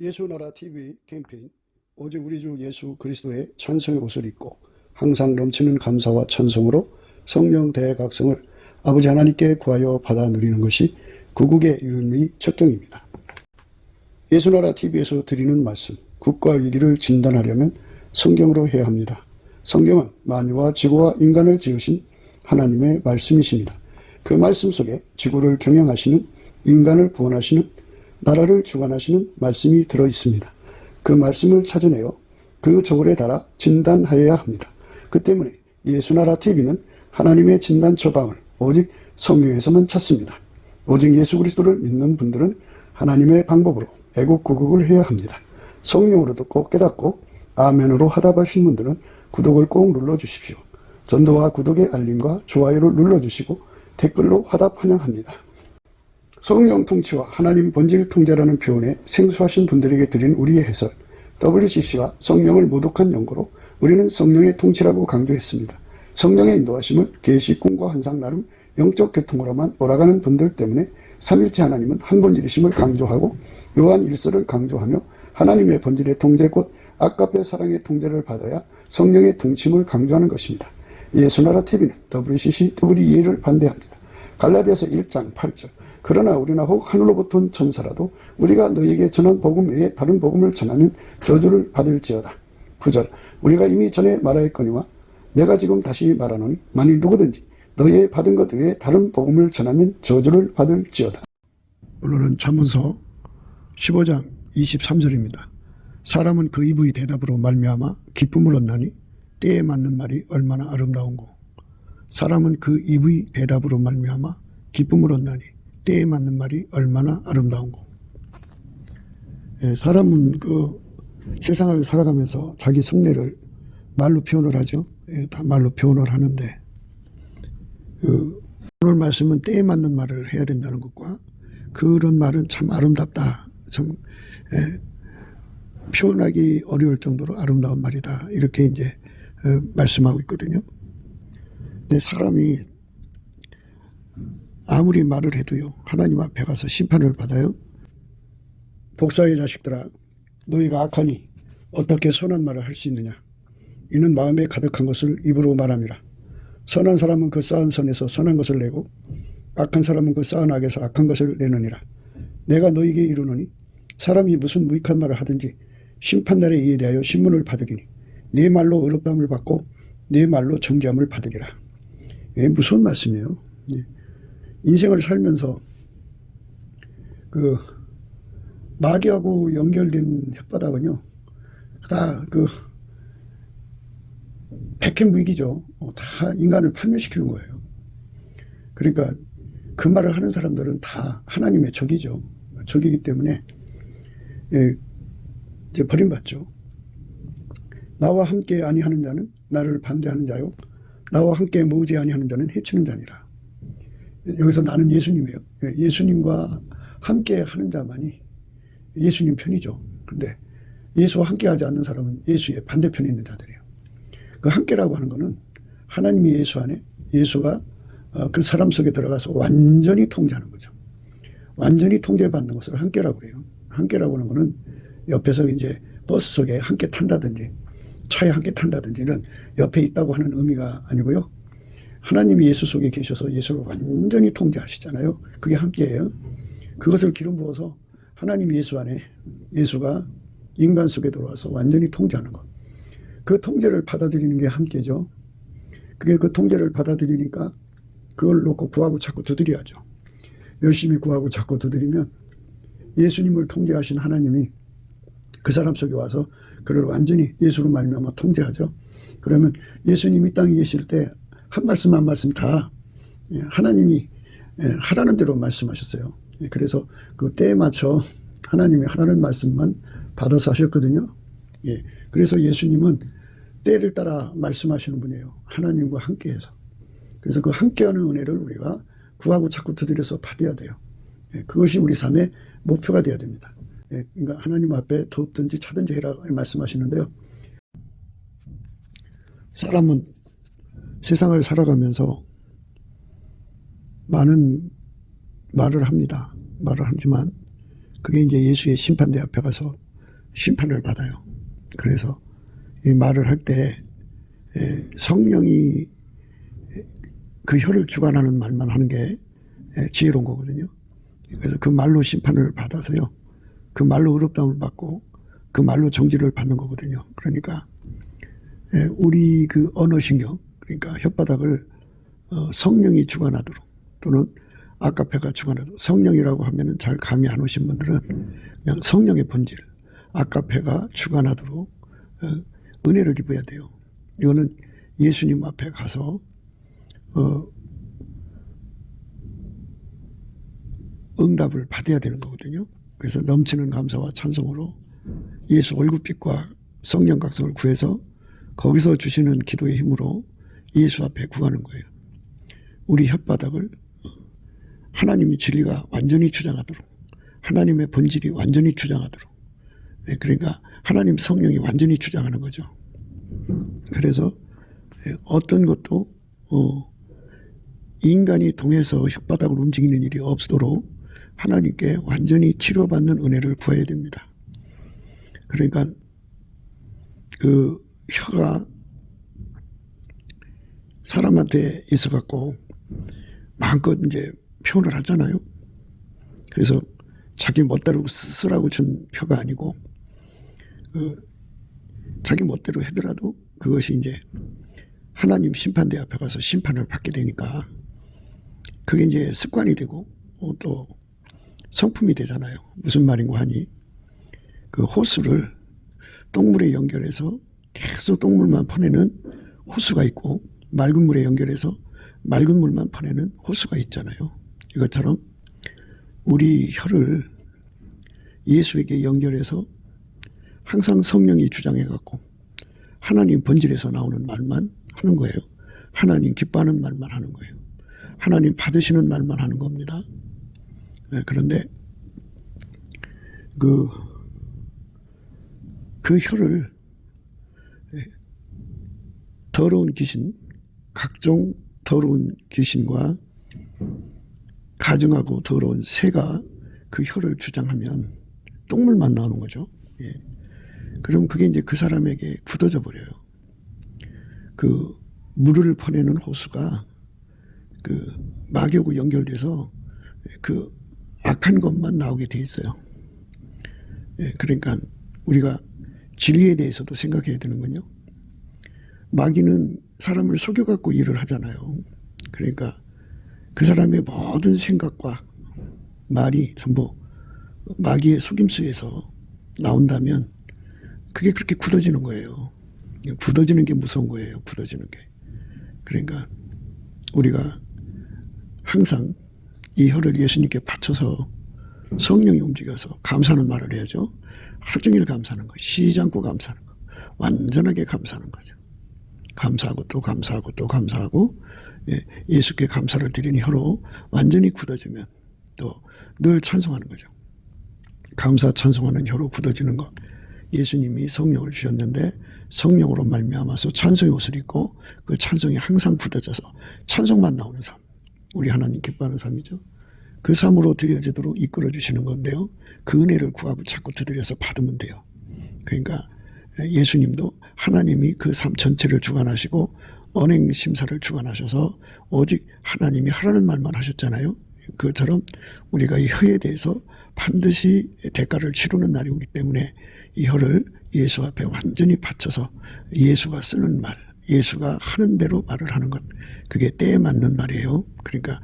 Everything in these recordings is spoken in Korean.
예수나라 TV 캠페인 오직 우리 주 예수 그리스도의 찬송의 옷을 입고 항상 넘치는 감사와 찬송으로 성령 대각성을 아버지 하나님께 구하여 받아 누리는 것이 구국의 유일의 척경입니다. 예수나라 TV에서 드리는 말씀, 국가 위기를 진단하려면 성경으로 해야 합니다. 성경은 만유와 지구와 인간을 지으신 하나님의 말씀이십니다. 그 말씀 속에 지구를 경영하시는, 인간을 구원하시는, 나라를 주관하시는 말씀이 들어있습니다. 그 말씀을 찾아내어 그 저울에 달아 진단하여야 합니다. 그 때문에 예수나라 TV는 하나님의 진단 처방을 오직 성경에서만 찾습니다. 오직 예수 그리스도를 믿는 분들은 하나님의 방법으로 애국구국을 해야 합니다. 성령으로 듣고 깨닫고 아멘으로 화답하신 분들은 구독을 꼭 눌러주십시오. 전도와 구독의 알림과 좋아요를 눌러주시고 댓글로 화답 환영합니다. 성령 통치와 하나님 본질 통제라는 표현에 생소하신 분들에게 드린 우리의 해설, WCC가 성령을 모독한 연고로 우리는 성령의 통치라고 강조했습니다. 성령의 인도하심을 계시, 꿈과 환상 나름 영적 계통으로만 몰아가는 분들 때문에 삼일체 하나님은 한 본질이심을 강조하고 요한 1서를 강조하며 하나님의 본질의 통제 곧 아까페 사랑의 통제를 받아야 성령의 통치임을 강조하는 것입니다. 예수나라 TV는 WCC, WEA를 반대합니다. 갈라디아서 1장 8절 그러나 우리나 혹 하늘로부터 온 천사라도 우리가 너희에게 전한 복음 외에 다른 복음을 전하면 저주를 받을지어다. 9절 우리가 이미 전에 말하였거니와 내가 지금 다시 말하노니 만일 누구든지 너희의 받은 것 외에 다른 복음을 전하면 저주를 받을지어다. 오늘은 잠언서 15장 23절입니다. 사람은 그 입의 대답으로 말미암아 기쁨을 얻나니 때에 맞는 말이 얼마나 아름다운고. 사람은 그 입의 대답으로 말미암아 기쁨을 얻나니 때에 맞는 말이 얼마나 아름다운고. 사람은 그 세상을 살아가면서 자기 속내를 말로 표현을 하죠. 다 말로 표현을 하는데 오늘 말씀은 때에 맞는 말을 해야 된다는 것과 그런 말은 참 아름답다. 참 표현하기 어려울 정도로 아름다운 말이다. 이렇게 이제 말씀하고 있거든요. 근데 사람이 아무리 말을 해도요, 하나님 앞에 가서 심판을 받아요. 복사의 자식들아, 너희가 악하니 어떻게 선한 말을 할 수 있느냐. 이는 마음에 가득한 것을 입으로 말함이라. 선한 사람은 그 쌓은 선에서 선한 것을 내고 악한 사람은 그 쌓은 악에서 악한 것을 내느니라. 내가 너희에게 이르노니 사람이 무슨 무익한 말을 하든지 심판날에 이에 대하여 신문을 받으리니 네 말로 의롭다함을 받고 네 말로 정죄함을 받으리라. 무서운 말씀이에요. 인생을 살면서 그 마귀하고 연결된 혓바닥은요, 다 그 백행무익이죠. 다 인간을 판멸시키는 거예요. 그러니까 그 말을 하는 사람들은 다 하나님의 적이죠. 적이기 때문에 이제 버림받죠. 나와 함께 아니하는 자는 나를 반대하는 자요, 나와 함께 모으지 아니하는 자는 해치는 자니라. 여기서 나는 예수님이에요. 예수님과 함께 하는 자만이 예수님 편이죠. 근데 예수와 함께 하지 않는 사람은 예수의 반대편에 있는 자들이에요. 그 함께라고 하는 거는 하나님이 예수 안에, 예수가 그 사람 속에 들어가서 완전히 통제하는 거죠. 완전히 통제받는 것을 함께라고 그래요. 함께라고 하는 거는 옆에서 이제 버스 속에 함께 탄다든지 차에 함께 탄다든지 이런 옆에 있다고 하는 의미가 아니고요. 하나님이 예수 속에 계셔서 예수를 완전히 통제하시잖아요. 그게 함께예요. 그것을 기름 부어서 하나님 예수 안에 예수가 인간 속에 들어와서 완전히 통제하는 것. 그 통제를 받아들이는 게 함께죠. 그게 그 통제를 받아들이니까 그걸 놓고 구하고 찾고 두드려야죠. 열심히 구하고 찾고 두드리면 예수님을 통제하신 하나님이 그 사람 속에 와서 그를 완전히 예수로 말미암아 통제하죠. 그러면 예수님이 땅에 계실 때 한 말씀 한 말씀 다 하나님이 하라는 대로 말씀하셨어요. 그래서 그 때에 맞춰 하나님이 하라는 말씀만 받아서 하셨거든요. 그래서 예수님은 때를 따라 말씀하시는 분이에요. 하나님과 함께해서. 그래서 그 함께하는 은혜를 우리가 구하고 찾고 두드려서 받아야 돼요. 그것이 우리 삶의 목표가 돼야 됩니다. 그러니까 하나님 앞에 덥든지 차든지 해라 말씀하시는데요. 사람은 세상을 살아가면서 많은 말을 합니다. 말을 하지만 그게 이제 예수의 심판대 앞에 가서 심판을 받아요. 그래서 이 말을 할 때 성령이 그 혀를 주관하는 말만 하는 게 지혜로운 거거든요. 그래서 그 말로 심판을 받아서요. 그 말로 의롭다움을 받고 그 말로 정죄를 받는 거거든요. 그러니까 우리 그 언어신경, 그러니까 혓바닥을 성령이 주관하도록, 또는 아카페가 주관하도록, 성령이라고 하면은 잘 감이 안 오신 분들은 그냥 성령의 본질, 아카페가 주관하도록 은혜를 입어야 돼요. 이거는 예수님 앞에 가서 응답을 받아야 되는 거거든요. 그래서 넘치는 감사와 찬송으로 예수 얼굴빛과 성령 각성을 구해서 거기서 주시는 기도의 힘으로 예수 앞에 구하는 거예요. 우리 혓바닥을 하나님의 진리가 완전히 주장하도록, 하나님의 본질이 완전히 주장하도록, 그러니까 하나님 성령이 완전히 주장하는 거죠. 그래서 어떤 것도 인간이 통해서 혓바닥을 움직이는 일이 없도록 하나님께 완전히 치료받는 은혜를 구해야 됩니다. 그러니까 그 혀가 사람한테 있어갖고 마음껏 이제 표현을 하잖아요. 그래서 자기 멋대로 쓰라고 준 혀가 아니고 자기 멋대로 하더라도 그것이 이제 하나님 심판대 앞에 가서 심판을 받게 되니까 그게 이제 습관이 되고 또 성품이 되잖아요. 무슨 말인고 하니 그 호수를 똥물에 연결해서 계속 똥물만 퍼내는 호수가 있고 맑은 물에 연결해서 맑은 물만 퍼내는 호수가 있잖아요. 이것처럼 우리 혀를 예수에게 연결해서 항상 성령이 주장해갖고 하나님 본질에서 나오는 말만 하는 거예요. 하나님 기뻐하는 말만 하는 거예요. 하나님 받으시는 말만 하는 겁니다. 그런데 그 혀를 더러운 귀신, 각종 더러운 귀신과 가증하고 더러운 새가 그 혀를 주장하면 똥물만 나오는 거죠. 예. 그럼 그게 이제 그 사람에게 굳어져 버려요. 그 물을 퍼내는 호수가 그 마귀하고 연결돼서 그 악한 것만 나오게 돼 있어요. 예. 그러니까 우리가 진리에 대해서도 생각해야 되는군요. 마귀는 사람을 속여갖고 일을 하잖아요. 그러니까 그 사람의 모든 생각과 말이 전부 마귀의 속임수에서 나온다면 그게 그렇게 굳어지는 거예요. 굳어지는 게 무서운 거예요. 굳어지는 게. 그러니까 우리가 항상 이 혀를 예수님께 바쳐서 성령이 움직여서 감사하는 말을 해야죠. 하루 종일 감사하는 거, 쉬지 않고 감사하는 거, 완전하게 감사하는 거죠. 감사하고 또 감사하고 또 감사하고, 예수께 감사를 드리는 혀로 완전히 굳어지면 또 늘 찬송하는 거죠. 감사 찬송하는 혀로 굳어지는 것. 예수님이 성령을 주셨는데 성령으로 말미암아서 찬송의 옷을 입고 그 찬송이 항상 굳어져서 찬송만 나오는 삶. 우리 하나님 기뻐하는 삶이죠. 그 삶으로 드려지도록 이끌어 주시는 건데요. 그 은혜를 구하고 자꾸 두드려서 받으면 돼요. 그러니까 예수님도 하나님이 그 삶 전체를 주관하시고 언행 심사를 주관하셔서 오직 하나님이 하라는 말만 하셨잖아요. 그처럼 우리가 이 혀에 대해서 반드시 대가를 치르는 날이 오기 때문에 이 혀를 예수 앞에 완전히 바쳐서 예수가 쓰는 말, 예수가 하는 대로 말을 하는 것, 그게 때에 맞는 말이에요. 그러니까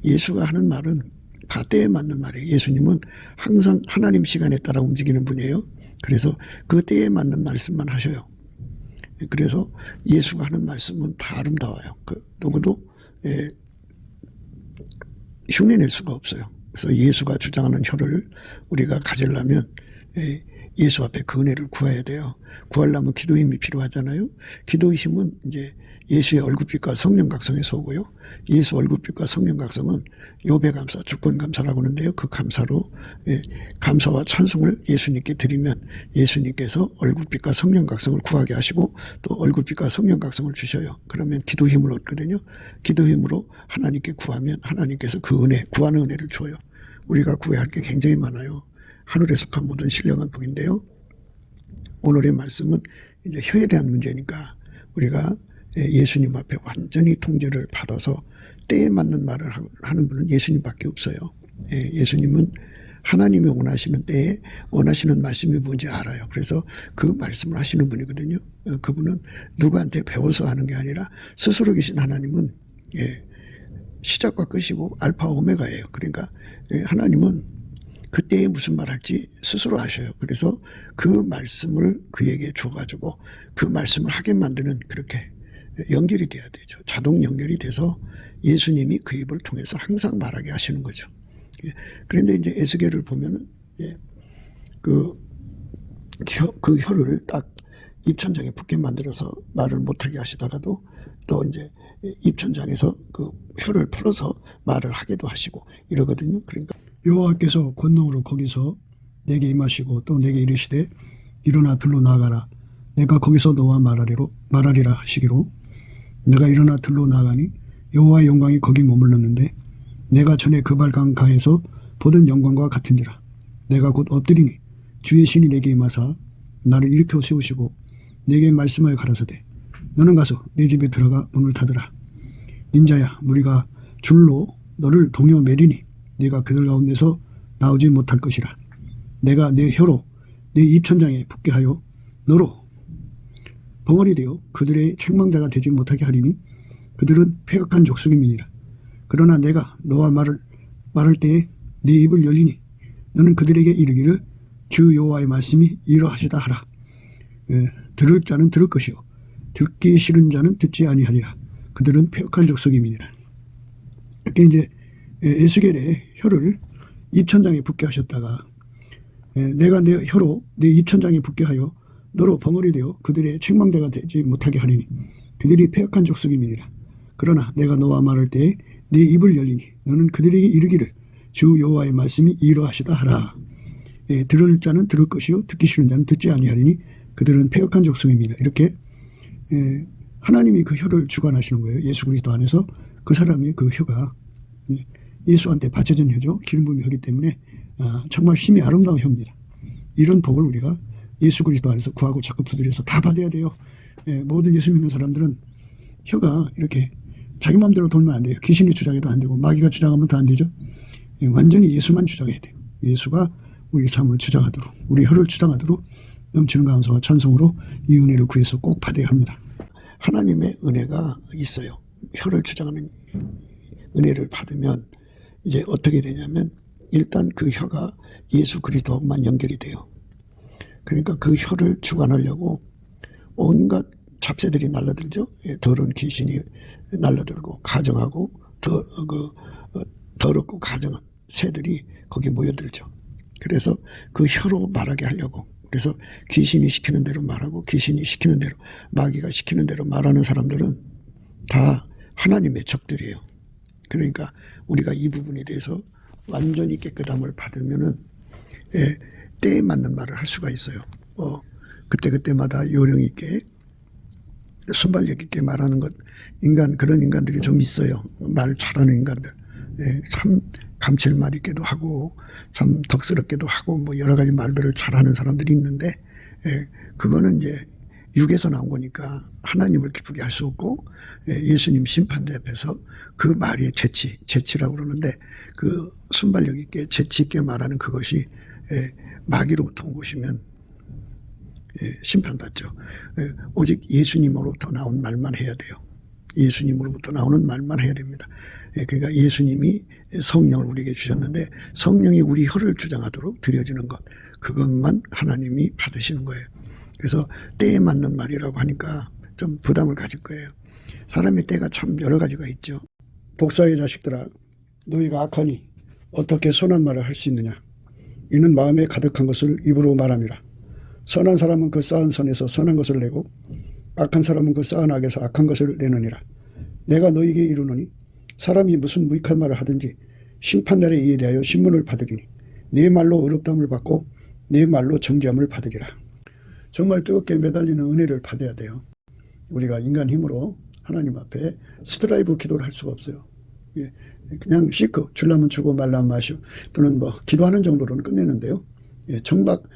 예수가 하는 말은 다 때에 맞는 말이에요. 예수님은 항상 하나님 시간에 따라 움직이는 분이에요. 그래서 그 때에 맞는 말씀만 하셔요. 그래서 예수가 하는 말씀은 다 아름다워요. 누구도 흉내낼 수가 없어요. 그래서 예수가 주장하는 혀를 우리가 가지려면 예수 앞에 그 은혜를 구해야 돼요. 구하려면 기도 힘이 필요하잖아요. 기도 힘은 이제 예수의 얼굴빛과 성령 각성에서 오고요. 예수 얼굴빛과 성령 각성은 요배 감사, 주권 감사라고 하는데요. 그 감사로 감사와 찬송을 예수님께 드리면 예수님께서 얼굴빛과 성령 각성을 구하게 하시고 또 얼굴빛과 성령 각성을 주셔요. 그러면 기도 힘을 얻거든요. 기도 힘으로 하나님께 구하면 하나님께서 그 은혜, 구하는 은혜를 줘요. 우리가 구해야 할 게 굉장히 많아요. 하늘에 속한 모든 신령한 복인데요. 오늘의 말씀은 이제 혀에 대한 문제니까 우리가 예수님 앞에 완전히 통제를 받아서 때에 맞는 말을 하는 분은 예수님밖에 없어요. 예수님은 하나님이 원하시는 때에 원하시는 말씀이 뭔지 알아요. 그래서 그 말씀을 하시는 분이거든요. 그분은 누구한테 배워서 하는 게 아니라 스스로 계신 하나님은 시작과 끝이고 알파 오메가예요. 그러니까 하나님은 그때에 무슨 말 할지 스스로 아셔요. 그래서 그 말씀을 그에게 줘가지고 그 말씀을 하게 만드는 그렇게 연결이 돼야 되죠. 자동 연결이 돼서 예수님이 그 입을 통해서 항상 말하게 하시는 거죠. 그런데 이제 에스겔을 보면은 그 혀를 딱 입천장에 붙게 만들어서 말을 못하게 하시다가도 또 이제 입천장에서 그 혀를 풀어서 말을 하게도 하시고 이러거든요. 그러니까 여호와께서 권능으로 거기서 내게 임하시고 또 내게 이르시되 일어나 들로 나가라. 내가 거기서 너와 말하리라 하시기로 내가 일어나 들로 나가니 여호와의 영광이 거기 머물렀는데 내가 전에 그발강가에서 보던 영광과 같은지라. 내가 곧 엎드리니 주의 신이 내게 임하사 나를 일으켜 세우시고 내게 말씀하여 가라사대 너는 가서 내 집에 들어가 문을 닫으라. 인자야 무리가 줄로 너를 동여 매리니 네가 그들 가운데서 나오지 못할 것이라. 내가 내 혀로 내 입천장에 붙게 하여 너로 벙어리 되어 그들의 책망자가 되지 못하게 하리니 그들은 폐역한 족속임이니라. 그러나 내가 너와 말할 때에 네 입을 열리니 너는 그들에게 이르기를 주 여호와의 말씀이 이러하시다 하라. 들을 자는 들을 것이요 듣기 싫은 자는 듣지 아니하리라. 그들은 폐역한 족속임이니라. 이렇게 이제 에스겔의 혀를 입천장에 붙게 하셨다가 내가 내 혀로 내 입천장에 붙게 하여 너로 벙어리 되어 그들의 책망자가 되지 못하게 하리니 그들이 폐역한 족속임이니라. 그러나 내가 너와 말할 때에 네 입을 열리니 너는 그들에게 이르기를 주 여호와의 말씀이 이러하시다 하라. 들을 자는 들을 것이요 듣기 싫은 자는 듣지 아니하리니 그들은 폐역한 족속입니다. 이렇게 하나님이 그 혀를 주관하시는 거예요. 예수 그리스도 안에서 그 사람이 그 혀가 예수한테 바쳐진 혀죠. 기름 부음이 혀기 때문에 정말 힘이 아름다운 혀입니다. 이런 복을 우리가 예수 그리스도 안에서 구하고 자꾸 두드려서 다 받아야 돼요. 모든 예수 믿는 사람들은 혀가 이렇게 자기 마음대로 돌면 안 돼요. 귀신이 주장해도 안 되고 마귀가 주장하면 더 안 되죠. 완전히 예수만 주장해야 돼요. 예수가 우리 삶을 주장하도록 우리 혀를 주장하도록 넘치는 감사와 찬송으로 이 은혜를 구해서 꼭 받아야 합니다. 하나님의 은혜가 있어요. 혀를 주장하는 은혜를 받으면 이제 어떻게 되냐면 일단 그 혀가 예수 그리스도하고만 연결이 돼요. 그러니까 그 혀를 주관하려고 온갖 잡새들이 날라들죠. 더러운 귀신이 날라들고 가정하고 더럽고 가정한 새들이 거기 모여들죠. 그래서 그 혀로 말하게 하려고 그래서 귀신이 시키는 대로 말하고 귀신이 시키는 대로 마귀가 시키는 대로 말하는 사람들은 다 하나님의 적들이에요. 그러니까 우리가 이 부분에 대해서 완전히 깨끗함을 받으면은 때에 맞는 말을 할 수가 있어요. 그때마다 요령 있게 순발력 있게 말하는 것 그런 인간들이 좀 있어요. 말 잘하는 인간들. 참 감칠맛 있게도 하고 참 덕스럽게도 하고 뭐 여러 가지 말들을 잘하는 사람들이 있는데 그거는 이제 육에서 나온 거니까 하나님을 기쁘게 할 수 없고 예수님 심판대 앞에서 그 말의 재치라고 그러는데 그 순발력 있게 재치 있게 말하는 그것이 마귀로부터 온 것이면 심판받죠. 오직 예수님으로부터 나온 말만 해야 돼요. 예수님으로부터 나오는 말만 해야 됩니다. 그러니까 예수님이 성령을 우리에게 주셨는데 성령이 우리 혀를 주장하도록 드려지는 것 그것만 하나님이 받으시는 거예요. 그래서 때에 맞는 말이라고 하니까 좀 부담을 가질 거예요. 사람의 때가 참 여러 가지가 있죠. 독사의 자식들아 너희가 악하니 어떻게 선한 말을 할 수 있느냐. 이는 마음에 가득한 것을 입으로 말함이라. 선한 사람은 그 쌓은 선에서 선한 것을 내고 악한 사람은 그 쌓은 악에서 악한 것을 내느니라. 내가 너희에게 이르노니 사람이 무슨 무익한 말을 하든지 심판날에 이에 대하여 신문을 받으리니 네 말로 의롭다함을 받고 네 말로 정죄함을 받으리라. 정말 뜨겁게 매달리는 은혜를 받아야 돼요. 우리가 인간 힘으로 하나님 앞에 스트라이브 기도를 할 수가 없어요. 그냥 시크 주려면 주고 말라면 마시고 또는 뭐 기도하는 정도로는 끝내는데요.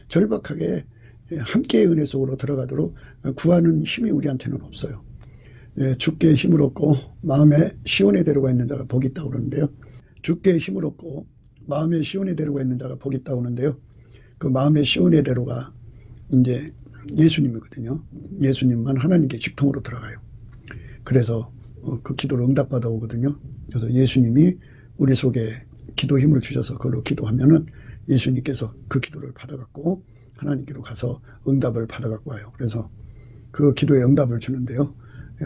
절박하게 함께의 은혜 속으로 들어가도록 구하는 힘이 우리한테는 없어요. 주께 힘을 얻고 마음에 시온의 대로가 있는 자가 복이 있다고 그러는데요. 주께 힘을 얻고 마음에 시온의 대로가 있는 자가 복이 있다고 하는데요. 그 마음의 시온의 대로가 이제 예수님이거든요. 예수님만 하나님께 직통으로 들어가요. 그래서 그 기도를 응답받아 오거든요. 그래서 예수님이 우리 속에 기도 힘을 주셔서 그걸로 기도하면은 예수님께서 그 기도를 받아갖고 하나님께로 가서 응답을 받아갖고 와요. 그래서 그 기도에 응답을 주는데요.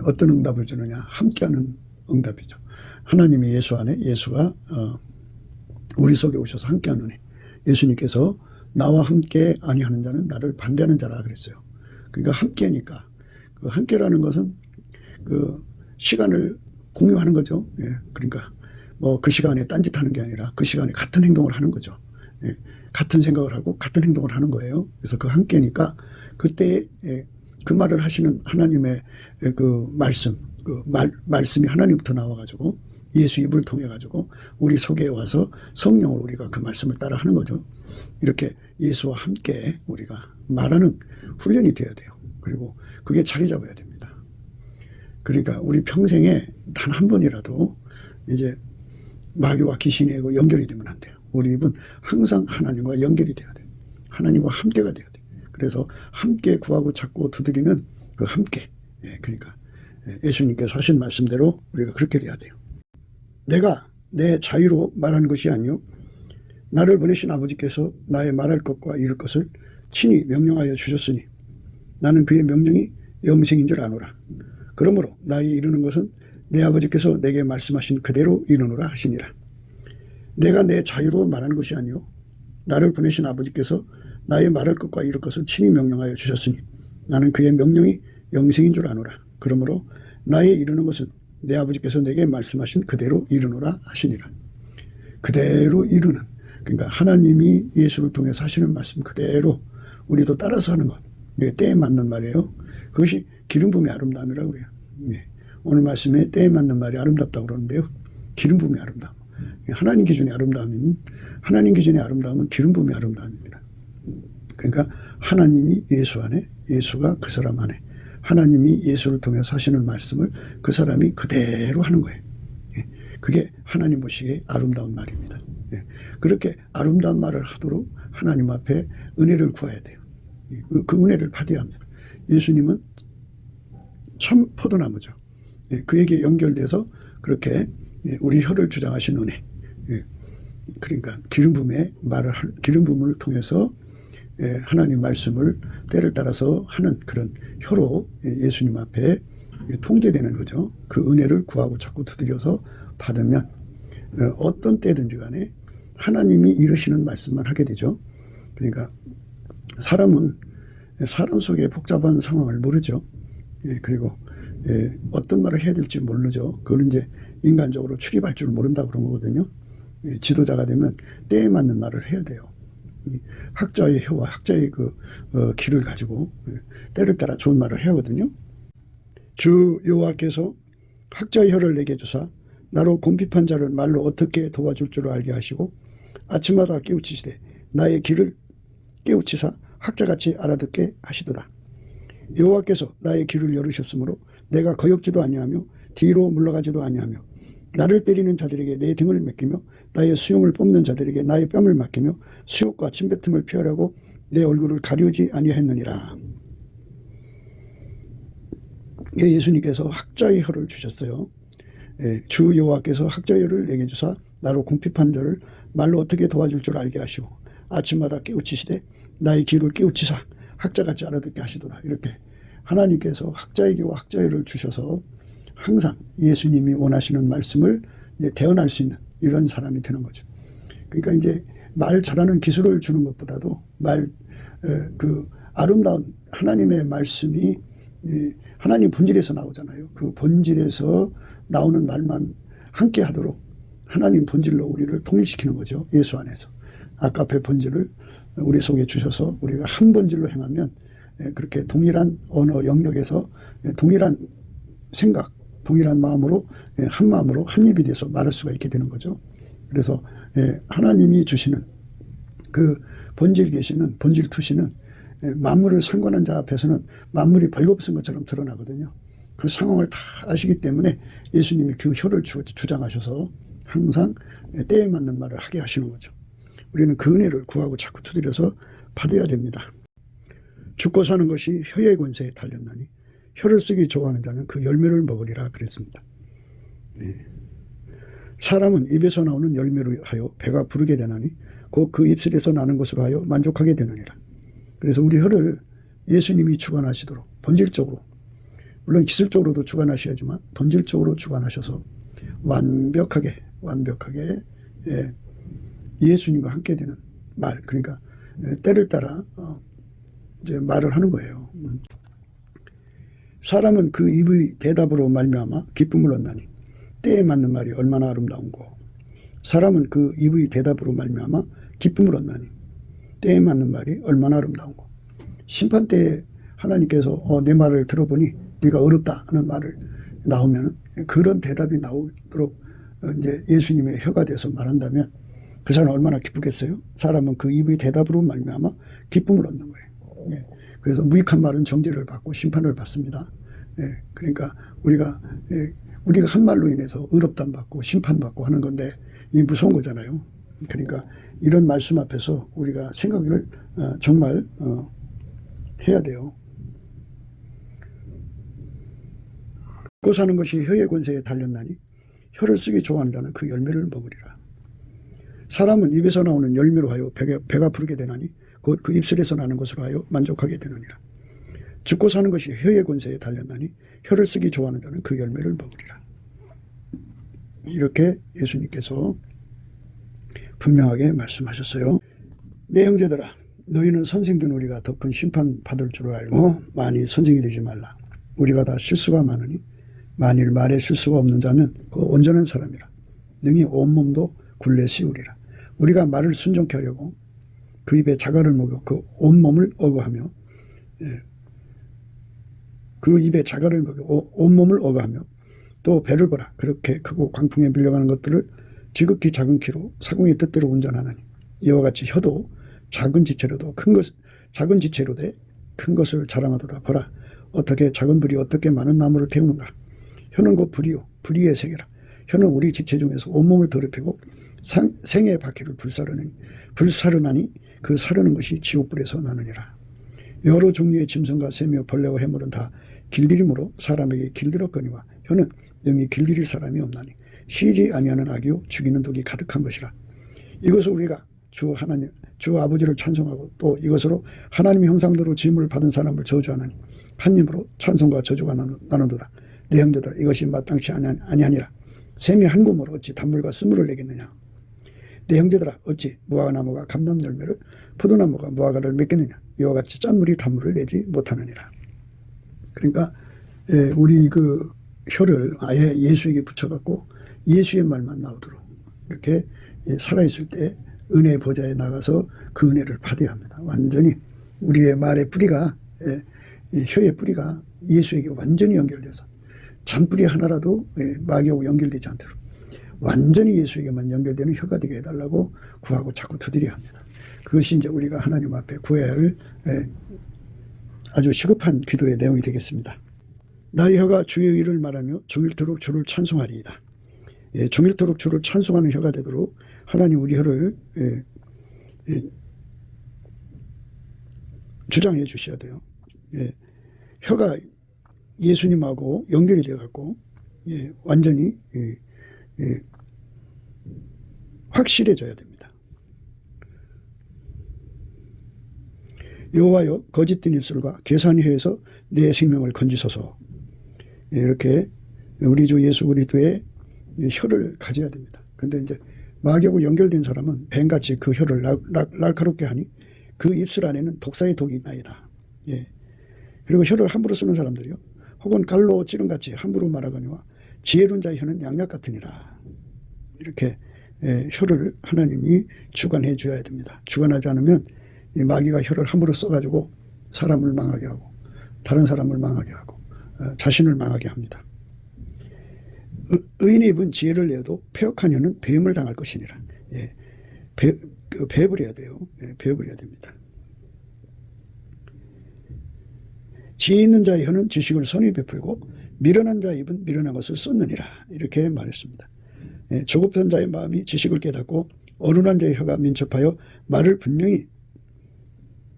어떤 응답을 주느냐? 함께하는 응답이죠. 하나님이 예수 안에, 예수가 우리 속에 오셔서 함께하는 은혜. 예수님께서 나와 함께 아니하는 자는 나를 반대하는 자라 그랬어요. 그러니까 함께니까 그 함께라는 것은 그 시간을 공유하는 거죠. 그러니까 뭐 그 시간에 딴짓하는 게 아니라 그 시간에 같은 행동을 하는 거죠. 같은 생각을 하고 같은 행동을 하는 거예요. 그래서 그 함께니까 그때 그 말을 하시는 하나님의 그 말씀, 말씀이 하나님부터 나와가지고 예수 입을 통해가지고 우리 속에 와서 성령으로 우리가 그 말씀을 따라 하는 거죠. 이렇게 예수와 함께 우리가 말하는 훈련이 되어야 돼요. 그리고 그게 자리 잡아야 됩니다. 그러니까 우리 평생에 단 한 번이라도 이제 마귀와 귀신이 연결이 되면 안 돼요. 우리 입은 항상 하나님과 연결이 돼야 돼요. 하나님과 함께가 돼야 돼요. 그래서 함께 구하고 찾고 두드리는 그 함께. 그러니까 예수님께서 하신 말씀대로 우리가 그렇게 돼야 돼요. 내가 내 자유로 말하는 것이 아니요 나를 보내신 아버지께서 나의 말할 것과 이룰 것을 친히 명령하여 주셨으니 나는 그의 명령이 영생인 줄 아노라. 그러므로 나의 이루는 것은 내 아버지께서 내게 말씀하신 그대로 이루노라 하시니라. 내가 내 자유로 말하는 것이 아니요 나를 보내신 아버지께서 나의 말할 것과 이룰 것을 친히 명령하여 주셨으니 나는 그의 명령이 영생인 줄 아노라. 그러므로 나의 이루는 것은 내 아버지께서 내게 말씀하신 그대로 이루노라 하시니라. 그대로 이루는, 그러니까 하나님이 예수를 통해 하시는 말씀 그대로 우리도 따라서 하는 것. 이게 때에 맞는 말이에요. 그것이 기름 부음의 아름다움이라고 그래요. 오늘 말씀에 때에 맞는 말이 아름답다고 그러는데요. 기름 부음의 아름다움. 하나님 기준의 아름다움은 기름 부음의 아름다움입니다. 그러니까 하나님이 예수 안에, 예수가 그 사람 안에, 하나님이 예수를 통해서 하시는 말씀을 그 사람이 그대로 하는 거예요. 그게 하나님 보시기에 아름다운 말입니다. 그렇게 아름다운 말을 하도록 하나님 앞에 은혜를 구해야 돼요. 그 은혜를 받아야 합니다. 예수님은 참 포도나무죠. 그에게 연결돼서 그렇게 우리 혀를 주장하신 은혜. 그러니까 기름 부음을 통해서 하나님 말씀을 때를 따라서 하는 그런 혀로 예수님 앞에 통제되는 거죠. 그 은혜를 구하고 자꾸 두드려서 받으면 어떤 때든지 간에 하나님이 이루시는 말씀만 하게 되죠. 그러니까 사람은 사람 속의 복잡한 상황을 모르죠. 그리고 어떤 말을 해야 될지 모르죠. 그건 이제 인간적으로 출입할 줄 모른다 그런 거거든요. 지도자가 되면 때에 맞는 말을 해야 돼요. 학자의 혀와 학자의 길을 가지고 때를 따라 좋은 말을 해야 하거든요. 주 여호와께서 학자의 혀를 내게 주사 나로 곰핍한 자를 말로 어떻게 도와줄 줄 알게 하시고 아침마다 깨우치시되 나의 길을 깨우치사 학자같이 알아듣게 하시도다. 여호와께서 나의 길을 열으셨으므로 내가 거역지도 아니하며 뒤로 물러가지도 아니하며 나를 때리는 자들에게 내 등을 맡기며 나의 수용을 뽑는 자들에게 나의 뺨을 맡기며 수욕과 침뱉음을 피하려고 내 얼굴을 가리우지 아니하였느니라. 예수님께서 학자의 혀를 주셨어요. 주 여호와께서 학자의 혀를 내게 주사 나로 궁핍한 자를 말로 어떻게 도와줄 줄 알게 하시고 아침마다 깨우치시되 나의 길을 깨우치사 학자같이 알아듣게 하시도다. 이렇게 하나님께서 학자의 귀와 학자의 혀를 주셔서 항상 예수님이 원하시는 말씀을 이제 대언할 수 있는 이런 사람이 되는 거죠. 그러니까 이제 말 잘하는 기술을 주는 것보다도 그 아름다운 하나님의 말씀이 하나님 본질에서 나오잖아요. 그 본질에서 나오는 말만 함께 하도록 하나님 본질로 우리를 통일시키는 거죠. 예수 안에서. 아까의 본질을 우리 속에 주셔서 우리가 한 본질로 행하면 그렇게 동일한 언어 영역에서 동일한 생각, 동일한 마음으로 한 마음으로 한 입이 돼서 말할 수가 있게 되는 거죠. 그래서 하나님이 주시는 그 본질 계시는 본질 투시는 만물을 상관한 자 앞에서는 만물이 벌거벗은 것처럼 드러나거든요. 그 상황을 다 아시기 때문에 예수님이 그 혀를 주장하셔서 항상 때에 맞는 말을 하게 하시는 거죠. 우리는 그 은혜를 구하고 자꾸 두드려서 받아야 됩니다. 죽고 사는 것이 혀의 권세에 달렸나니 혀를 쓰기 좋아하는 자는 그 열매를 먹으리라 그랬습니다. 사람은 입에서 나오는 열매로 하여 배가 부르게 되나니 곧 그 입술에서 나는 것으로 하여 만족하게 되느니라. 그래서 우리 혀를 예수님이 주관하시도록 본질적으로, 물론 기술적으로도 주관하셔야지만 본질적으로 주관하셔서 완벽하게 예수님과 함께 되는 말, 그러니까 때를 따라 이제 말을 하는 거예요. 사람은 그 입의 대답으로 말미암아 기쁨을 얻나니 때에 맞는 말이 얼마나 아름다운고. 사람은 그 입의 대답으로 말미암아 기쁨을 얻나니 때에 맞는 말이 얼마나 아름다운고. 심판 때에 하나님께서 내 말을 들어보니 네가 어렵다 하는 말을 나오면 그런 대답이 나오도록 이제 예수님의 혀가 돼서 말한다면 그 사람은 얼마나 기쁘겠어요? 사람은 그 입의 대답으로 말미암아 기쁨을 얻는 거예요. 그래서 무익한 말은 정죄를 받고 심판을 받습니다. 그러니까 우리가 한 말로 인해서 의롭담 받고 심판받고 하는 건데 이 무서운 거잖아요. 그러니까 이런 말씀 앞에서 우리가 생각을 정말 해야 돼요. 먹고 사는 것이 혀의 권세에 달렸나니 혀를 쓰기 좋아하는 자는 그 열매를 먹으리라. 사람은 입에서 나오는 열매로 하여 배가 부르게 되나니 곧 그 입술에서 나는 것으로 하여 만족하게 되느니라. 죽고 사는 것이 혀의 권세에 달렸나니 혀를 쓰기 좋아하는 자는 그 열매를 먹으리라. 이렇게 예수님께서 분명하게 말씀하셨어요. 내 형제들아, 너희는 선생된 우리가 더 큰 심판 받을 줄 알고 많이 선생이 되지 말라. 우리가 다 실수가 많으니 만일 말에 실수가 없는 자면 그 온전한 사람이라. 능히 온몸도 굴레 씌우리라. 우리가 말을 순종케 하려고 그 입에 자갈을 먹여 그 온몸을 어거하며 그 입에 자갈을 먹여 온몸을 어거하며 또 배를 보라. 그렇게 크고 광풍에 밀려가는 것들을 지극히 작은 키로 사공의 뜻대로 운전하나니 이와 같이 혀도 작은 지체로도 작은 지체로 돼 큰 것을 자랑하도다. 보라, 어떻게 작은 불이 어떻게 많은 나무를 태우는가. 혀는 곧 불이요 불의의 세계라. 혀는 우리 지체 중에서 온몸을 더럽히고 생의 바퀴를 불사르나니 그 사르는 것이 지옥불에서 나느니라. 여러 종류의 짐승과 새며 벌레와 해물은 다 길들임으로 사람에게 길들었거니와 혀는 능히 길들일 사람이 없나니 쉬지 아니하는 악이요 죽이는 독이 가득한 것이라. 이것을 우리가 주 아버지를 찬송하고 또 이것으로 하나님의 형상대로 지음을 받은 사람을 저주하나니 한 입으로 찬송과 저주가 나누도다. 내 형제들아, 이것이 마땅치 아니하니라. 샘이 한 구멍으로 어찌 단물과 쓴물을 내겠느냐. 내 형제들아, 어찌 무화과나무가 감람 열매를 포도나무가 무화과를 맺겠느냐. 이와 같이 짠물이 단물을 내지 못하느니라. 그러니까 우리 그 혀를 아예 예수에게 붙여갖고 예수의 말만 나오도록 이렇게 살아있을 때 은혜의 보좌에 나가서 그 은혜를 받아야 합니다. 완전히 우리의 말의 뿌리가 혀의 뿌리가 예수에게 완전히 연결돼서 잔뿌리 하나라도 마귀하고 연결되지 않도록 완전히 예수에게만 연결되는 혀가 되게 해달라고 구하고 자꾸 두드려야 합니다. 그것이 이제 우리가 하나님 앞에 구해야 할 아주 시급한 기도의 내용이 되겠습니다. 나의 혀가 주의 의를 말하며 종일토록 주를 찬송하리이다. 종일토록 주를 찬송하는 혀가 되도록 하나님 우리 혀를 주장해 주셔야 돼요. 혀가 예수님하고 연결이 되어갖고 완전히 확실해져야 됩니다. 여호와여, 거짓된 입술과 계산이 해서 내 생명을 건지소서. 이렇게 우리 주 예수 그리스도의 혀를 가져야 됩니다. 그런데 이제 마귀하고 연결된 사람은 뱀같이 그 혀를 날카롭게 하니 그 입술 안에는 독사의 독이 있나이다. 그리고 혀를 함부로 쓰는 사람들이요, 혹은 갈로 찌른같이 함부로 말하거니와 지혜로운 자의 혀는 양약 같으니라. 이렇게 혀를 하나님이 주관해 줘야 됩니다. 주관하지 않으면 이 마귀가 혀를 함부로 써가지고 사람을 망하게 하고 다른 사람을 망하게 하고 자신을 망하게 합니다. 의인의 입은 지혜를 내어도 폐역한 혀는 배임을 당할 것이니라. 배부려야 돼요. 배부려야 됩니다. 지혜 있는 자의 혀는 지식을 선히 베풀고 미련한 자의 입은 미련한 것을 쏟느니라. 이렇게 말했습니다. 조급한 자의 마음이 지식을 깨닫고 어눌한 자의 혀가 민첩하여 말을 분명히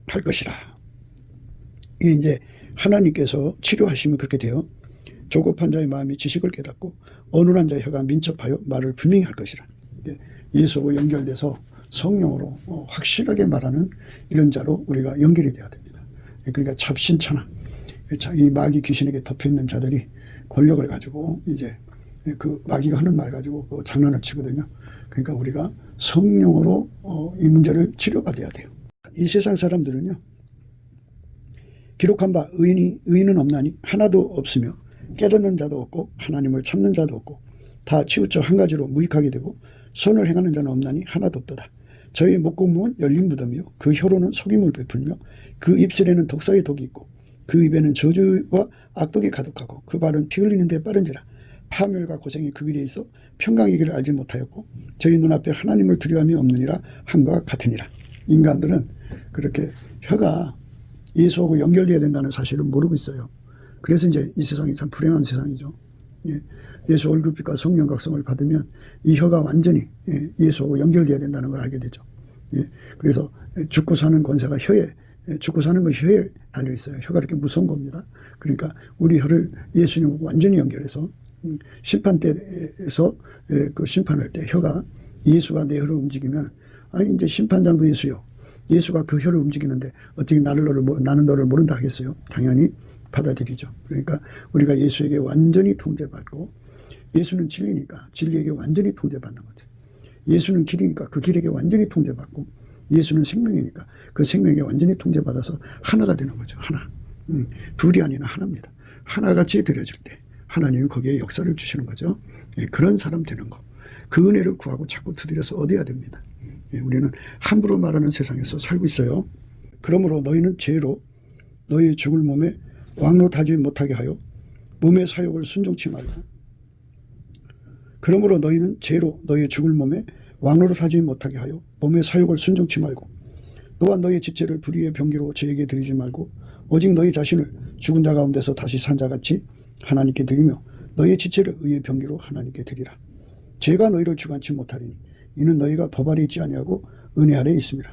할 것이라. 이게 이제 하나님께서 치료하시면 그렇게 돼요. 조급한 자의 마음이 지식을 깨닫고 어눌한 자의 혀가 민첩하여 말을 분명히 할 것이라. 예수하고 연결돼서 성령으로 확실하게 말하는 이런 자로 우리가 연결이 돼야 됩니다. 그러니까 잡신천하, 이 마귀 귀신에게 덮여있는 자들이 권력을 가지고 이제 그 마귀가 하는 말 가지고 그 장난을 치거든요. 그러니까 우리가 성령으로 이 문제를 치료받아야 돼요. 이 세상 사람들은요, 기록한 바 의인은 없나니 하나도 없으며 깨닫는 자도 없고 하나님을 찾는 자도 없고 다 치우쳐 한 가지로 무익하게 되고 선을 행하는 자는 없나니 하나도 없도다. 저희 목구멍은 열린 무덤이요 그 혀로는 속임을 베풀며 그 입술에는 독사의 독이 있고 그 입에는 저주와 악독이 가득하고 그 발은 피 흘리는 데 빠른지라. 파멸과 고생이 그 길에 있어 평강이기를 알지 못하였고 저희 눈앞에 하나님을 두려움이 없느니라 함과 같으니라. 인간들은 그렇게 혀가 예수하고 연결돼야 된다는 사실을 모르고 있어요. 그래서 이제 이 세상이 참 불행한 세상이죠. 예수 얼굴빛과 성령 각성을 받으면 이 혀가 완전히 예수하고 연결돼야 된다는 걸 알게 되죠. 그래서 죽고 사는 권세가 혀에, 죽고 사는 것이 혀에 달려 있어요. 혀가 이렇게 무서운 겁니다. 그러니까 우리 혀를 예수님하고 완전히 연결해서 심판대에서 그 심판할 때 혀가 예수가 내 혀를 움직이면 아니 이제 심판장도 예수요. 예수가 그 혀를 움직이는데 어떻게 나는 너를 모른다 하겠어요? 당연히 받아들이죠. 그러니까 우리가 예수에게 완전히 통제받고 예수는 진리니까 진리에게 완전히 통제받는 거죠. 예수는 길이니까 그 길에게 완전히 통제받고 예수는 생명이니까 그 생명에 완전히 통제받아서 하나가 되는 거죠. 하나. 둘이 아니라 하나입니다. 하나같이 드려질 때 하나님이 거기에 역사를 주시는 거죠. 그런 사람 되는 거. 그 은혜를 구하고 자꾸 두드려서 얻어야 됩니다. 우리는 함부로 말하는 세상에서 살고 있어요. 그러므로 너희는 죄로 너희 죽을 몸에 왕노하지 못하게 하여 몸의 사욕을 순종치 말고 그러므로 너희는 죄로 너희 죽을 몸에 왕노릇하지 못하게 하여 몸의 사욕을 순종치 말고 또한 너희 지체를 불의의 병기로 죄에게 드리지 말고 오직 너희 자신을 죽은 자 가운데서 다시 산 자같이 하나님께 드리며 너희 지체를 의의 병기로 하나님께 드리라. 죄가 너희를 주관치 못하리니 이는 너희가 법 아래 있지 아니하고 은혜 아래 있습니다.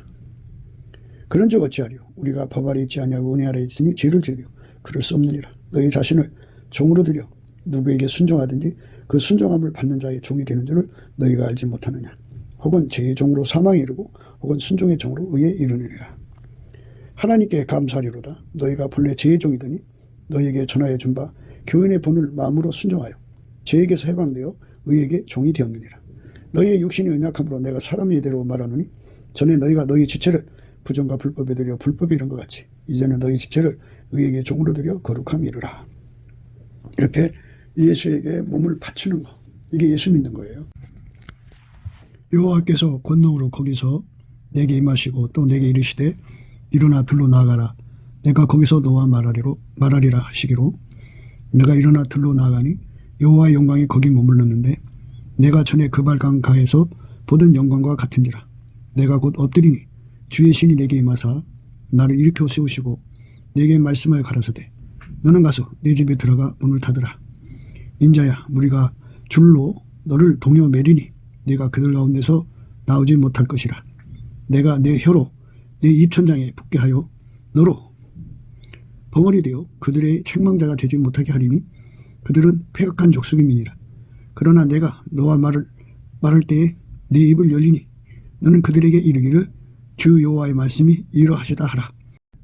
그런즉 어찌하리요? 우리가 법 아래 있지 아니하고 은혜 아래 있으니 죄를 지으려 그럴 수 없느니라. 너희 자신을 종으로 드려 누구에게 순종하든지 그 순종함을 받는 자의 종이 되는 줄을 너희가 알지 못하느냐. 혹은 죄의 종으로 사망에 이르고 혹은 순종의 종으로 의에 이르느니라. 하나님께 감사하리로다. 너희가 본래 죄의 종이더니 너희에게 전하여 준 바 교훈의 본을 마음으로 순종하여 죄에게서 해방되어 의에게 종이 되었느니라. 너희의 육신이 연약함으로 내가 사람의 예대로 말하노니 전에 너희가 너희 지체를 부정과 불법에 드려 불법이 이런 것 같이 이제는 너희 지체를 의에게 종으로 드려 거룩함이 이르라. 이렇게 예수에게 몸을 바치는 거, 이게 예수 믿는 거예요. 여호와께서 권능으로 거기서 내게 임하시고 또 내게 이르시되 일어나 들로 나아가라. 내가 거기서 너와 말하리라 하시기로 내가 일어나 들로 나아가니 여호와의 영광이 거기 머물렀는데 내가 전에 그발강 가에서 보던 영광과 같은지라. 내가 곧 엎드리니 주의 신이 내게 임하사 나를 일으켜 세우시고 내게 말씀하여 가라사대 너는 가서 내 집에 들어가 문을 닫으라. 인자야 무리가 줄로 너를 동여 매리니 네가 그들 가운데서 나오지 못할 것이라. 내가 내 혀로 내 입천장에 붙게 하여 너로 벙어리 되어 그들의 책망자가 되지 못하게 하리니 그들은 폐역한 족속임이니라. 그러나 내가 너와 말할 때에 네 입을 열리니 너는 그들에게 이르기를 주 여호와의 말씀이 이러하시다 하라.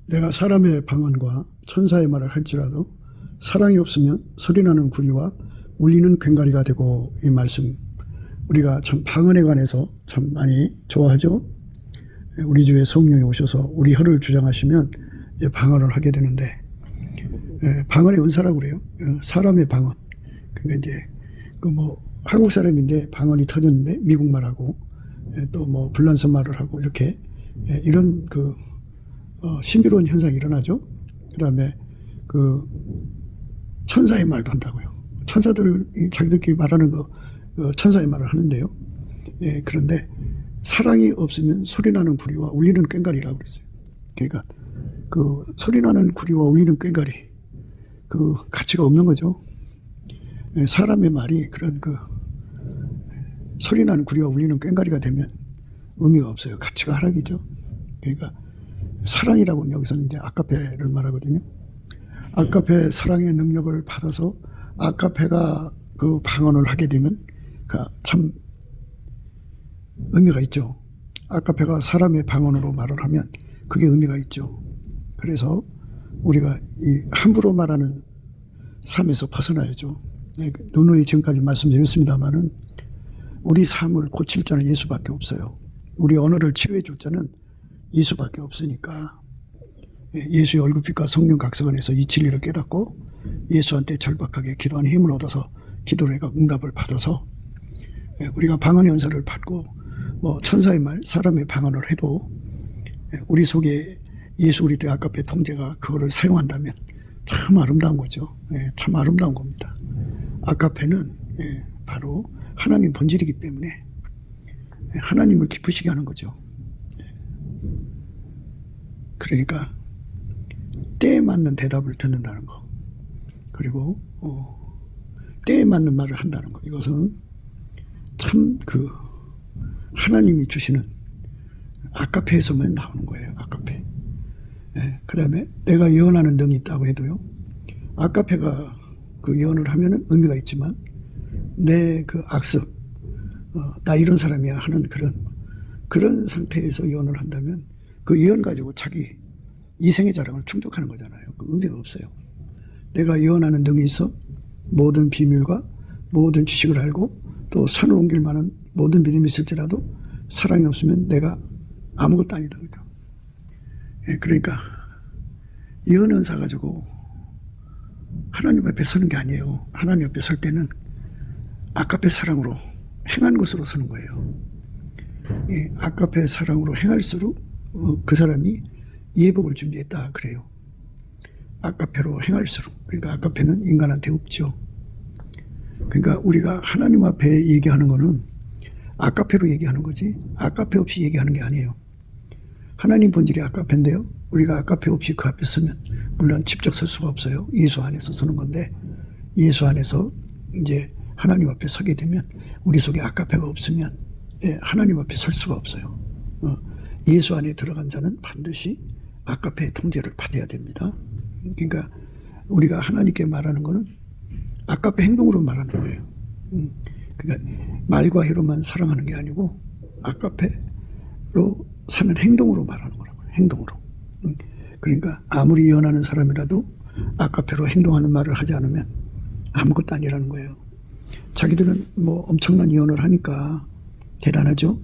내가 사람의 방언과 천사의 말을 할지라도 사랑이 없으면 소리나는 구리와 울리는 괭가리가 되고, 이 말씀 우리가 참 방언에 관해서 참 많이 좋아하죠. 우리 집에 성령이 오셔서 우리 혀를 주장하시면 방언을 하게 되는데, 방언의 은사라고 그래요. 사람의 방언. 그러니까 이제 그 뭐 한국 사람인데 방언이 터졌는데 미국말하고 또 뭐 불란서 말을 하고 이렇게 이런 그 신비로운 현상이 일어나죠. 그다음에 그 천사의 말도 한다고요. 천사들이 자기들끼리 말하는 거 천사의 말을 하는데요. 그런데 사랑이 없으면 소리나는 구리와 울리는 꽹과리라고 그랬어요. 그러니까 그 소리나는 구리와 울리는 꽹과리, 그 가치가 없는 거죠. 사람의 말이 그런 그 소리나는 구리와 울리는 꽹과리가 되면 의미가 없어요. 가치가 하락이죠. 그러니까 사랑이라고는 여기서는 이제 아가페를 말하거든요. 아가페 사랑의 능력을 받아서 아가페가 그 방언을 하게 되면 참 의미가 있죠. 아가페가 사람의 방언으로 말을 하면 그게 의미가 있죠. 그래서 우리가 이 함부로 말하는 삶에서 벗어나야죠. 누누이 지금까지 말씀드렸습니다만은 우리 삶을 고칠 자는 예수밖에 없어요. 우리 언어를 치유해 줄 자는 예수밖에 없으니까 예수의 얼굴빛과 성령 각성 안에서 이 진리를 깨닫고 예수한테 절박하게 기도하는 힘을 얻어서 기도의 응답을 받아서 우리가 방언의 은사를 받고 뭐 천사의 말, 사람의 방언을 해도 우리 속에 예수 그리스도의 아가페 통제가 그거를 사용한다면 참 아름다운 거죠. 참 아름다운 겁니다. 아가페는 바로 하나님 본질이기 때문에 하나님을 기쁘시게 하는 거죠. 그러니까 때에 맞는 대답을 듣는다는 거, 그리고 때에 맞는 말을 한다는 거, 이것은 참 그 하나님이 주시는 아가페에서만 나오는 거예요. 아가페. 그 다음에 내가 예언하는 능이 있다고 해도요, 아가페가 그 예언을 하면은 의미가 있지만 내 그 악습, 나 이런 사람이야 하는 그런 상태에서 예언을 한다면 그 예언 가지고 자기 이생의 자랑을 충족하는 거잖아요. 그 의미가 없어요. 내가 예언하는 능이 있어 모든 비밀과 모든 지식을 알고 또 산을 옮길 만한 모든 믿음이 있을지라도 사랑이 없으면 내가 아무것도 아니다. 그죠? 그러니까 예언 은사 가지고 하나님 앞에 서는 게 아니에요. 하나님 앞에 설 때는 아가페 사랑으로 행한 것으로 서는 거예요. 아가페 사랑으로 행할수록 그 사람이 예복을 준비했다 그래요. 아가페로 행할수록. 그러니까 아가페는 인간한테 없죠. 그러니까 우리가 하나님 앞에 얘기하는 거는 아가페로 얘기하는 거지 아가페 없이 얘기하는 게 아니에요. 하나님 본질이 아가페인데요, 우리가 아가페 없이 그 앞에 서면 물론 직접 설 수가 없어요. 예수 안에서 서는 건데 예수 안에서 이제 하나님 앞에 서게 되면 우리 속에 아가페가 없으면 하나님 앞에 설 수가 없어요. 예수 안에 들어간 자는 반드시 아가페의 통제를 받아야 됩니다. 그러니까 우리가 하나님께 말하는 거는 아가페 행동으로 말하는 거예요. 그러니까 말과 해로만 사랑하는 게 아니고 아가페로 사는 행동으로 말하는 거라고요. 행동으로. 그러니까 아무리 예언하는 사람이라도 아가페로 행동하는 말을 하지 않으면 아무것도 아니라는 거예요. 자기들은 뭐 엄청난 예언을 하니까 대단하죠.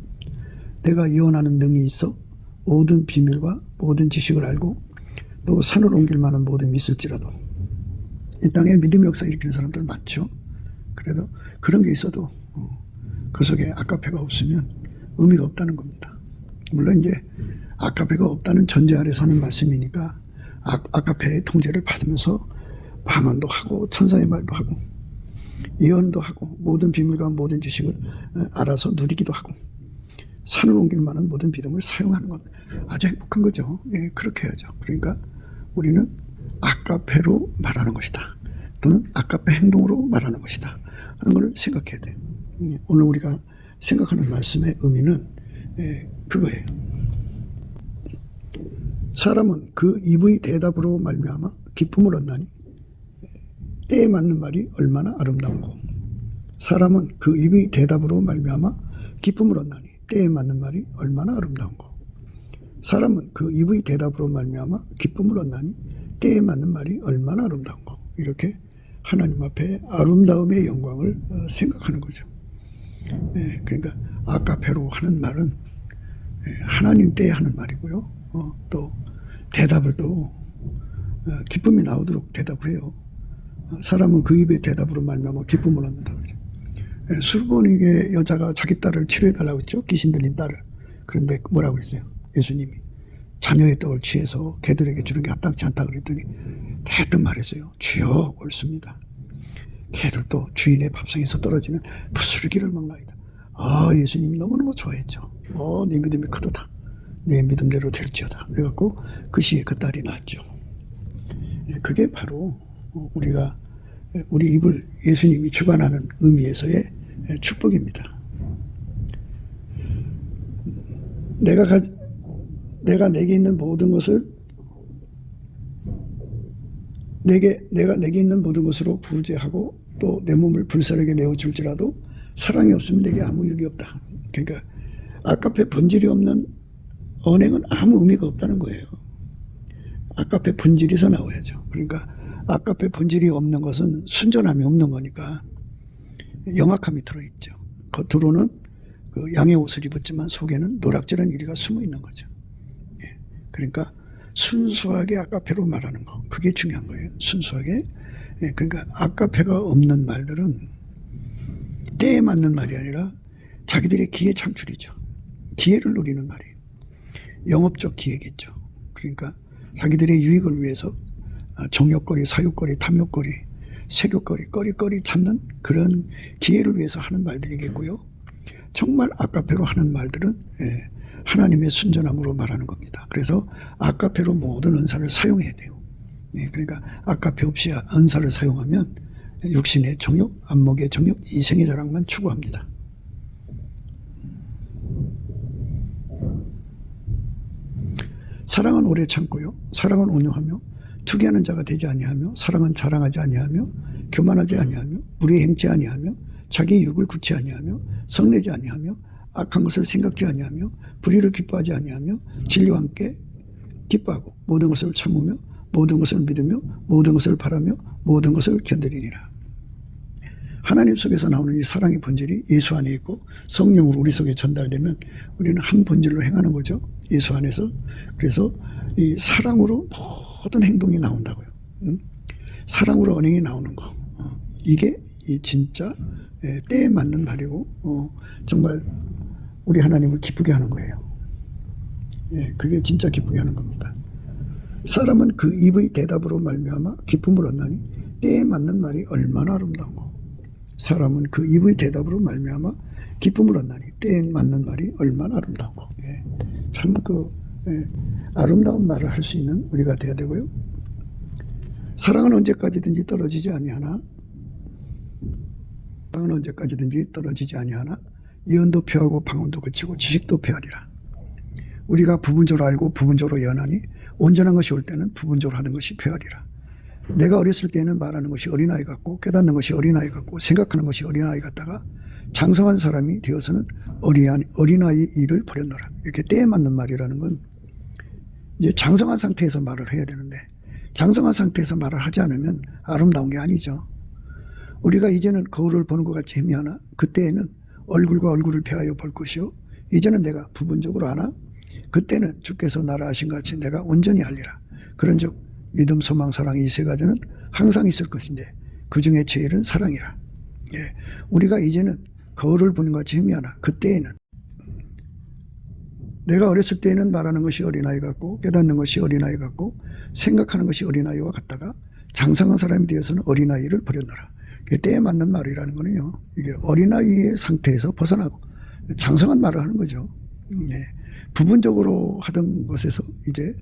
내가 예언하는 능이 있어 모든 비밀과 모든 지식을 알고 또 산을 옮길 만한 모든 믿음이 있을지라도. 이 땅에 믿음의 역사 일으키는 사람들 많죠. 그래도 그런 게 있어도 그 속에 아가페가 없으면 의미가 없다는 겁니다. 물론 이제 아가페가 없다는 전제 아래서 하는 말씀이니까 아가페의 통제를 받으면서 방언도 하고 천사의 말도 하고 예언도 하고 모든 비밀과 모든 지식을 알아서 누리기도 하고 산을 옮길 만한 모든 믿음을 사용하는 것 아주 행복한 거죠. 그렇게 해야죠. 그러니까 우리는 아가페로 말하는 것이다, 또는 아가페 행동으로 말하는 것이다 하는 걸 생각해야 돼요. 오늘 우리가 생각하는 말씀의 의미는 그거예요. 사람은 그 입의 대답으로 말미암아 기쁨을 얻나니 때에 맞는 말이 얼마나 아름다운고. 사람은 그 입의 대답으로 말미암아 기쁨을 얻나니 때에 맞는 말이 얼마나 아름다운고. 사람은 그 입의 대답으로 말미암아 기쁨을 얻나니 때에 맞는 말이 얼마나 아름다운고. 이렇게 하나님 앞에 아름다움의 영광을 생각하는 거죠. 그러니까 아가페로 하는 말은 하나님 때에 하는 말이고요. 또 대답을 또 기쁨이 나오도록 대답을 해요. 사람은 그 입의 대답으로 말미암아 기쁨을 얻는다 그러죠. 술보니게 여자가 자기 딸을 치료해달라고 했죠. 귀신 들린 딸을. 그런데 뭐라고 그랬어요? 예수님이 자녀의 떡을 취해서 개들에게 주는 게 합당치 않다 그랬더니 대뜸 말했어요. 주여 옳습니다. 개들도 주인의 밥상에서 떨어지는 부스러기를 먹나이다. 예수님이 너무너무 좋아했죠. 네 믿음이 크도다. 내 믿음대로 될지어다. 그래갖고 그 시에 그 딸이 낳았죠. 그게 바로 우리가 우리 입을 예수님이 주관하는 의미에서의 축복입니다. 내가 내게 있는 모든 것을 내가 내게 있는 모든 것으로 구제하고 또 내 몸을 불사르게 내어줄지라도 사랑이 없으면 내게 아무 유익이 없다. 그러니까 아까페 본질이 없는 언행은 아무 의미가 없다는 거예요. 아까페 본질에서 나와야죠. 그러니까 아까페 본질이 없는 것은 순전함이 없는 거니까 영악함이 들어있죠. 겉으로는 그 양의 옷을 입었지만 속에는 노략질한 이리가 숨어 있는 거죠. 예. 그러니까 순수하게 아까페로 말하는 거, 그게 중요한 거예요. 순수하게. 예. 그러니까 아까페가 없는 말들은 때에 맞는 말이 아니라 자기들의 기회 창출이죠. 기회를 노리는 말이에요. 영업적 기회겠죠. 그러니까 자기들의 유익을 위해서 정욕거리, 사욕거리, 탐욕거리, 색욕거리, 거리거리 찾는 그런 기회를 위해서 하는 말들이겠고요. 정말 아까페로 하는 말들은 하나님의 순전함으로 말하는 겁니다. 그래서 아까페로 모든 은사를 사용해야 돼요. 그러니까 아까페 없이 은사를 사용하면 육신의 정욕, 안목의 정욕, 이생의 자랑만 추구합니다. 사랑은 오래 참고요. 사랑은 온유하며 투기하는 자가 되지 아니하며 사랑은 자랑하지 아니하며 교만하지 아니하며 무리에 행치 아니하며 자기 유익을 굳지 아니하며 성내지 아니하며 악한 것을 생각지 아니하며 불의를 기뻐하지 아니하며 진리와 함께 기뻐하고 모든 것을 참으며 모든 것을 믿으며 모든 것을 바라며 모든 것을 견디리라. 하나님 속에서 나오는 이 사랑의 본질이 예수 안에 있고 성령으로 우리 속에 전달되면 우리는 한 본질로 행하는 거죠. 예수 안에서. 그래서 이 사랑으로 모든 행동이 나온다고요. 사랑으로 언행이 나오는 거. 이게 이 진짜 때에 맞는 말이고 정말 우리 하나님을 기쁘게 하는 거예요. 그게 진짜 기쁘게 하는 겁니다. 사람은 그 입의 대답으로 말미암아 기쁨을 얻나니 때에 맞는 말이 얼마나 아름다운고. 사람은 그 입의 대답으로 말미암아 기쁨을 얻나니 때에 맞는 말이 얼마나 아름다운고. 참 아름다운 말을 할 수 있는 우리가 돼야 되고요. 사랑은 언제까지든지 떨어지지 아니하나 사랑은 언제까지든지 떨어지지 아니하나 예언도 표하고 방언도 그치고 지식도 표하리라. 우리가 부분적으로 알고 부분적으로 예언하니 온전한 것이 올 때는 부분적으로 하는 것이 표하리라. 내가 어렸을 때는 말하는 것이 어린아이 같고 깨닫는 것이 어린아이 같고 생각하는 것이 어린아이 같다가 장성한 사람이 되어서는 어린아이 일을 버렸노라. 이렇게 때에 맞는 말이라는 건 이제 장성한 상태에서 말을 해야 되는데 장성한 상태에서 말을 하지 않으면 아름다운 게 아니죠. 우리가 이제는 거울을 보는 것 같이 헤매하나 그때에는 얼굴과 얼굴을 대하여 볼 것이요 이제는 내가 부분적으로 아나 그때는 주께서 나라 하신 것 같이 내가 온전히 알리라. 그런즉 믿음, 소망, 사랑 이 세 가지는 항상 있을 것인데 그 중에 제일은 사랑이라. 우리가 이제는 거울을 보는 것 같이 헤매하나 그때에는 내가 어렸을 때에는 말하는 것이 어린아이 같고 깨닫는 것이 어린아이 같고 생각하는 것이 어린아이와 같다가 장성한 사람이 되어서는 어린아이를 버렸노라. 때에 맞는 말이라는 거는요. 이게 어린아이의 상태에서 벗어나고 장성한 말을 하는 거죠. 부분적으로 하던 것에서 이제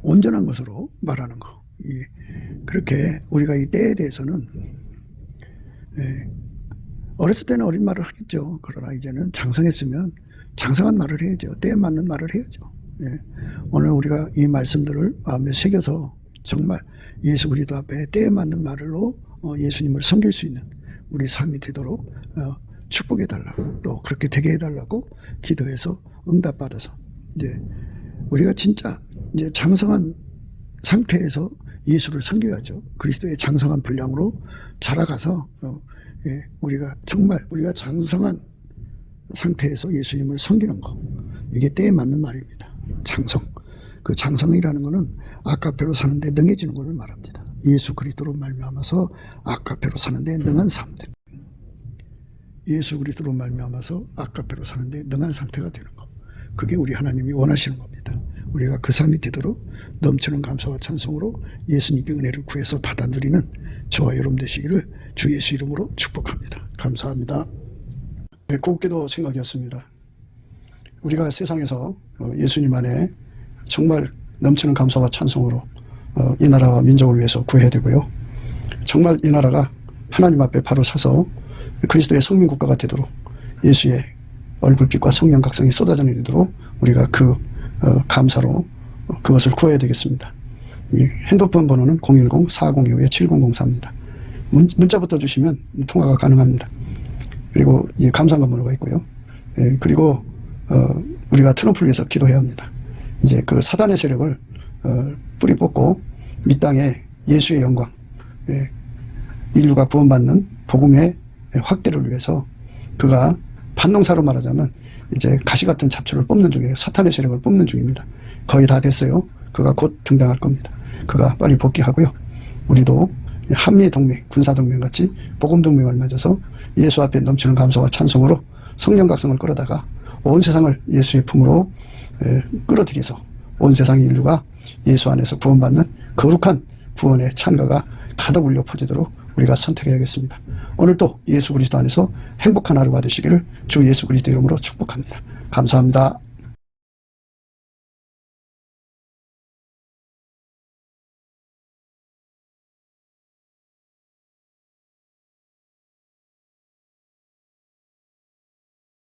온전한 것으로 말하는 거. 그렇게 우리가 이 때에 대해서는 어렸을 때는 어린 말을 하겠죠. 그러나 이제는 장성했으면 장성한 말을 해야죠. 때에 맞는 말을 해야죠. 오늘 우리가 이 말씀들을 마음에 새겨서 정말 예수 그리스도 앞에 때에 맞는 말로 예수님을 섬길 수 있는 우리 삶이 되도록 축복해달라고 또 그렇게 되게 해달라고 기도해서 응답받아서 이제 우리가 진짜 이제 장성한 상태에서 예수를 섬겨야죠. 그리스도의 장성한 분량으로 자라가서 우리가 정말 우리가 장성한 상태에서 예수님을 섬기는 거 이게 때에 맞는 말입니다. 장성. 그 장성이라는 것은 아까페로 사는데 능해지는 것을 말합니다. 예수 그리스도로 말미암아서 아까페로 사는데 능한 삶들. 예수 그리스도로 말미암아서 아까페로 사는데 능한 상태가 되는 것. 그게 우리 하나님이 원하시는 겁니다. 우리가 그 삶이 되도록 넘치는 감사와 찬송으로 예수님께 은혜를 구해서 받아 누리는 저와 여러분 되시기를 주 예수 이름으로 축복합니다. 감사합니다. 곱게도 생각이었습니다. 우리가 세상에서 예수님 안에 정말 넘치는 감사와 찬송으로 이 나라와 민족을 위해서 구해야 되고요. 정말 이 나라가 하나님 앞에 바로 서서 그리스도의 성민국가가 되도록 예수의 얼굴빛과 성령 각성이 쏟아져 내리도록 우리가 감사로 그것을 구해야 되겠습니다. 핸드폰 번호는 010-4025-7004입니다. 문자부터 주시면 통화가 가능합니다. 그리고 이 감사한 번호가 있고요. 그리고 우리가 트럼프를 위해서 기도해야 합니다. 이제 그 사단의 세력을 뿌리 뽑고 이 땅에 예수의 영광, 인류가 구원받는 복음의 확대를 위해서 그가 반농사로 말하자면 이제 가시 같은 잡초를 뽑는 중이에요. 사탄의 세력을 뽑는 중입니다. 거의 다 됐어요. 그가 곧 등장할 겁니다. 그가 빨리 복귀하고요. 우리도 한미동맹, 군사동맹 같이 복음동맹을 맺어서 예수 앞에 넘치는 감사와 찬송으로 성령 각성을 끌어다가 온 세상을 예수의 품으로 끌어들여서 온 세상의 인류가 예수 안에서 구원받는 거룩한 구원의 찬가가 가득 울려 퍼지도록 우리가 선택해야겠습니다. 오늘도 예수 그리스도 안에서 행복한 하루가 되시기를 주 예수 그리스도 이름으로 축복합니다. 감사합니다.